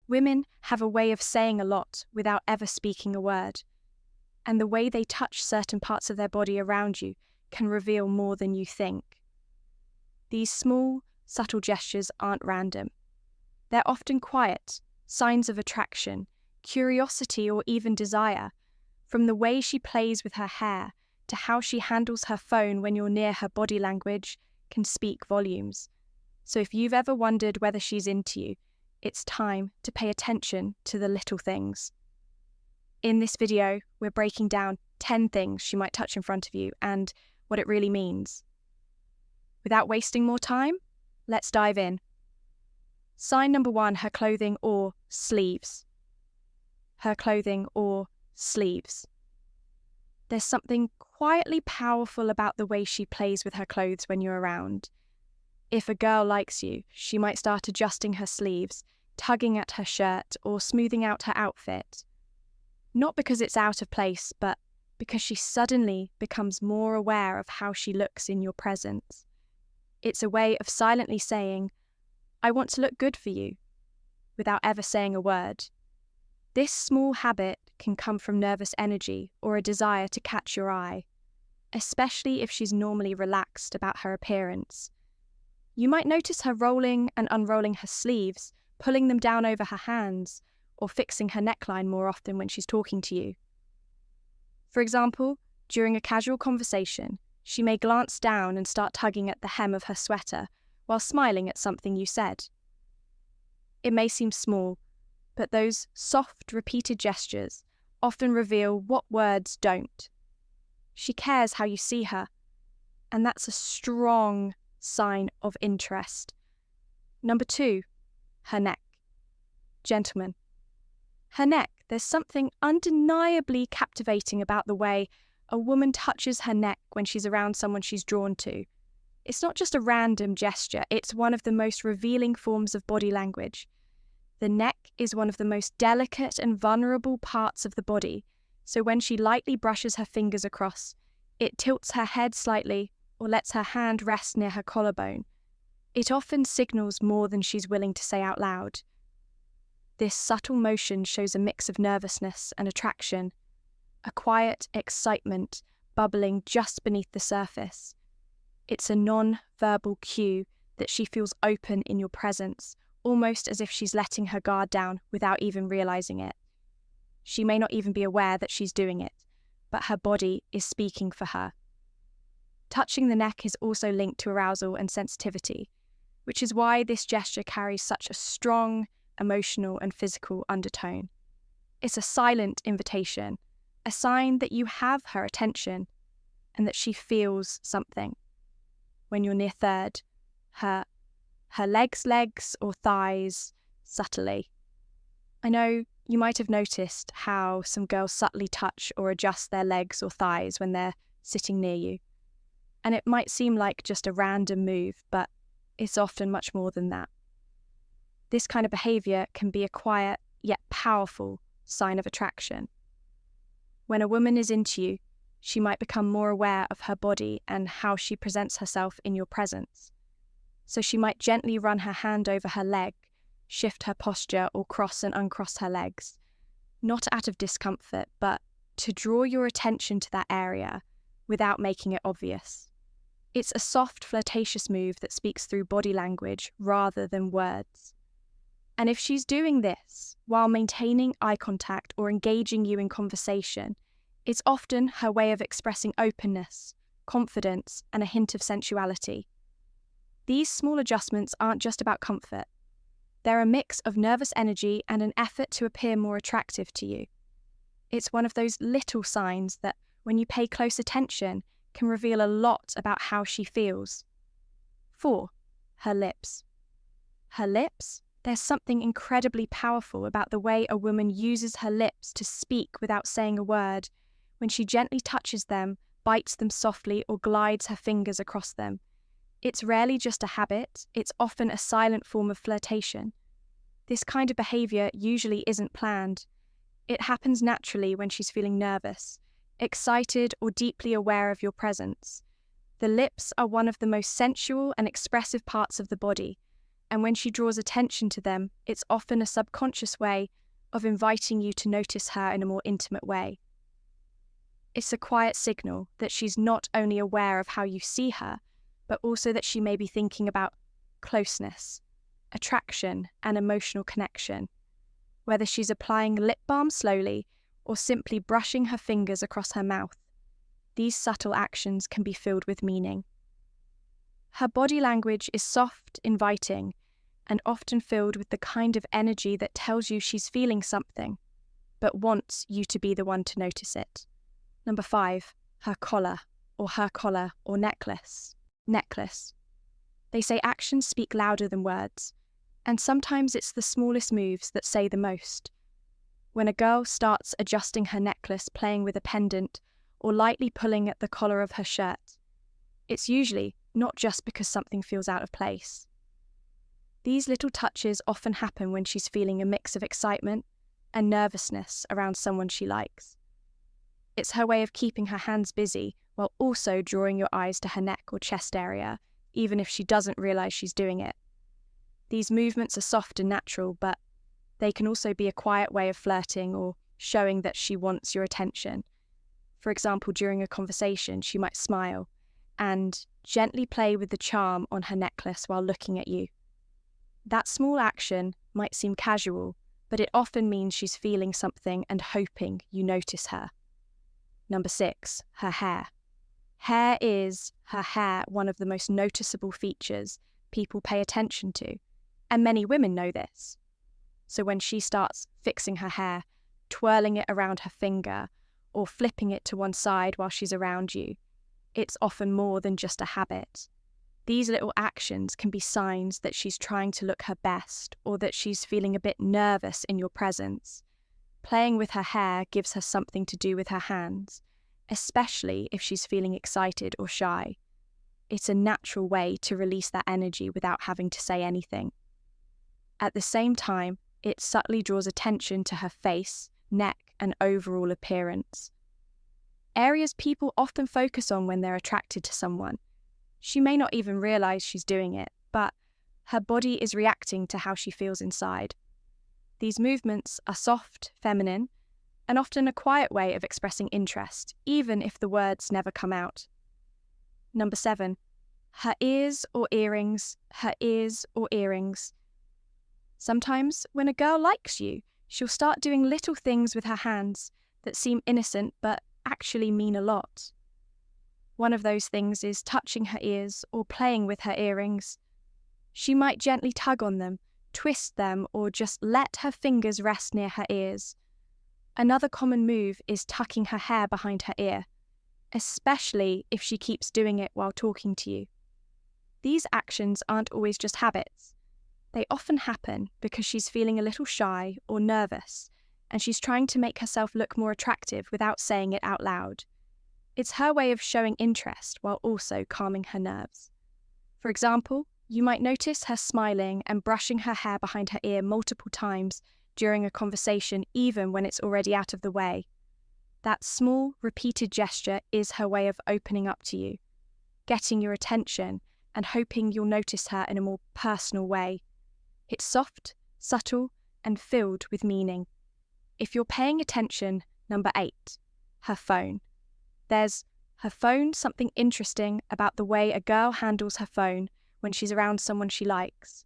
Women have a way of saying a lot without ever speaking a word, and the way they touch certain parts of their body around you can reveal more than you think. These small, subtle gestures aren't random. They're often quiet, signs of attraction, curiosity, or even desire, from the way she plays with her hair to how she handles her phone when you're near. Her body language can speak volumes. So if you've ever wondered whether she's into you, it's time to pay attention to the little things. In this video, we're breaking down 10 things she might touch in front of you and what it really means. Without wasting more time, let's dive in. Sign number 1, her clothing or sleeves. Her clothing or sleeves. There's something quietly powerful about the way she plays with her clothes when you're around. If a girl likes you, she might start adjusting her sleeves, tugging at her shirt, or smoothing out her outfit. Not because it's out of place, but because she suddenly becomes more aware of how she looks in your presence. It's a way of silently saying, "I want to look good for you," without ever saying a word. This small habit can come from nervous energy or a desire to catch your eye, especially if she's normally relaxed about her appearance. You might notice her rolling and unrolling her sleeves, pulling them down over her hands, or fixing her neckline more often when she's talking to you. For example, during a casual conversation, she may glance down and start tugging at the hem of her sweater while smiling at something you said. It may seem small, but those soft, repeated gestures often reveal what words don't. She cares how you see her, and that's a strong sign of interest. Number 2, her neck. Gentlemen, her neck. There's something undeniably captivating about the way a woman touches her neck when she's around someone she's drawn to. It's not just a random gesture, it's one of the most revealing forms of body language. The neck is one of the most delicate and vulnerable parts of the body, so when she lightly brushes her fingers across, it tilts her head slightly or lets her hand rest near her collarbone. It often signals more than she's willing to say out loud. This subtle motion shows a mix of nervousness and attraction, a quiet excitement bubbling just beneath the surface. It's a non-verbal cue that she feels open in your presence, almost as if she's letting her guard down without even realizing it. She may not even be aware that she's doing it, but her body is speaking for her. Touching the neck is also linked to arousal and sensitivity, which is why this gesture carries such a strong emotional and physical undertone. It's a silent invitation, a sign that you have her attention and that she feels something. When you're near third, her legs or thighs, subtly. I know you might have noticed how some girls subtly touch or adjust their legs or thighs when they're sitting near you. And it might seem like just a random move, but it's often much more than that. This kind of behaviour can be a quiet yet powerful sign of attraction. When a woman is into you, she might become more aware of her body and how she presents herself in your presence. So she might gently run her hand over her leg, shift her posture, or cross and uncross her legs, not out of discomfort, but to draw your attention to that area without making it obvious. It's a soft, flirtatious move that speaks through body language rather than words. And if she's doing this while maintaining eye contact or engaging you in conversation, it's often her way of expressing openness, confidence, and a hint of sensuality. These small adjustments aren't just about comfort. They're a mix of nervous energy and an effort to appear more attractive to you. It's one of those little signs that, when you pay close attention, can reveal a lot about how she feels. 4, her lips. Her lips? There's something incredibly powerful about the way a woman uses her lips to speak without saying a word, when she gently touches them, bites them softly, or glides her fingers across them. It's rarely just a habit, it's often a silent form of flirtation. This kind of behaviour usually isn't planned. It happens naturally when she's feeling nervous, excited, or deeply aware of your presence. The lips are one of the most sensual and expressive parts of the body, And when she draws attention to them, it's often a subconscious way of inviting you to notice her in a more intimate way. It's a quiet signal that she's not only aware of how you see her, but also that she may be thinking about closeness, attraction, and emotional connection. Whether she's applying lip balm slowly or simply brushing her fingers across her mouth, these subtle actions can be filled with meaning. Her body language is soft, inviting, and often filled with the kind of energy that tells you she's feeling something, but wants you to be the one to notice it. Number 5, her collar or necklace. Necklace. They say actions speak louder than words, and sometimes it's the smallest moves that say the most. When a girl starts adjusting her necklace, playing with a pendant, or lightly pulling at the collar of her shirt, it's usually not just because something feels out of place. These little touches often happen when she's feeling a mix of excitement and nervousness around someone she likes. It's her way of keeping her hands busy while also drawing your eyes to her neck or chest area, even if she doesn't realize she's doing it. These movements are soft and natural, but they can also be a quiet way of flirting or showing that she wants your attention. For example, during a conversation, she might smile and gently play with the charm on her necklace while looking at you. That small action might seem casual, but it often means she's feeling something and hoping you notice her. Number 6, her hair. Her hair, one of the most noticeable features people pay attention to, and many women know this. So when she starts fixing her hair, twirling it around her finger, or flipping it to one side while she's around you, it's often more than just a habit. These little actions can be signs that she's trying to look her best or that she's feeling a bit nervous in your presence. Playing with her hair gives her something to do with her hands, especially if she's feeling excited or shy. It's a natural way to release that energy without having to say anything. At the same time, it subtly draws attention to her face, neck, and overall appearance. Areas people often focus on when they're attracted to someone. She may not even realize she's doing it, but her body is reacting to how she feels inside. These movements are soft, feminine, and often a quiet way of expressing interest, even if the words never come out. Number 7, her ears or earrings. Sometimes, when a girl likes you, she'll start doing little things with her hands that seem innocent but actually mean a lot. One of those things is touching her ears or playing with her earrings. She might gently tug on them, twist them, or just let her fingers rest near her ears. Another common move is tucking her hair behind her ear, especially if she keeps doing it while talking to you. These actions aren't always just habits. They often happen because she's feeling a little shy or nervous, and she's trying to make herself look more attractive without saying it out loud. It's her way of showing interest while also calming her nerves. For example, you might notice her smiling and brushing her hair behind her ear multiple times during a conversation, even when it's already out of the way. That small, repeated gesture is her way of opening up to you, getting your attention, and hoping you'll notice her in a more personal way. It's soft, subtle, and filled with meaning. If you're paying attention, number 8, her phone. There's her phone something interesting about the way a girl handles her phone when she's around someone she likes.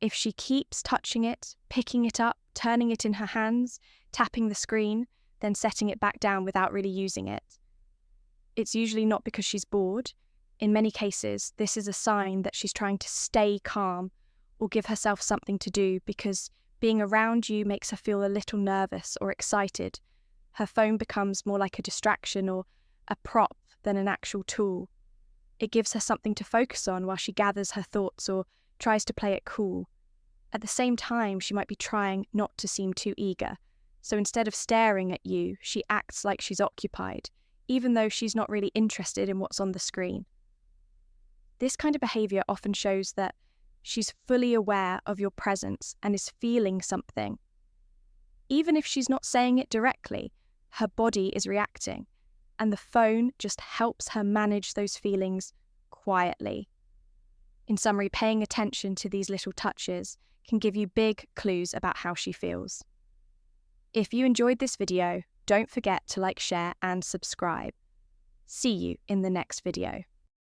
If she keeps touching it, picking it up, turning it in her hands, tapping the screen, then setting it back down without really using it, it's usually not because she's bored. In many cases, this is a sign that she's trying to stay calm or give herself something to do because being around you makes her feel a little nervous or excited. Her phone becomes more like a distraction or a prop than an actual tool. It gives her something to focus on while she gathers her thoughts or tries to play it cool. At the same time, she might be trying not to seem too eager. So instead of staring at you, she acts like she's occupied, even though she's not really interested in what's on the screen. This kind of behavior often shows that she's fully aware of your presence and is feeling something. Even if she's not saying it directly, her body is reacting, and the phone just helps her manage those feelings quietly. In summary, paying attention to these little touches can give you big clues about how she feels. If you enjoyed this video, don't forget to like, share, and subscribe. See you in the next video.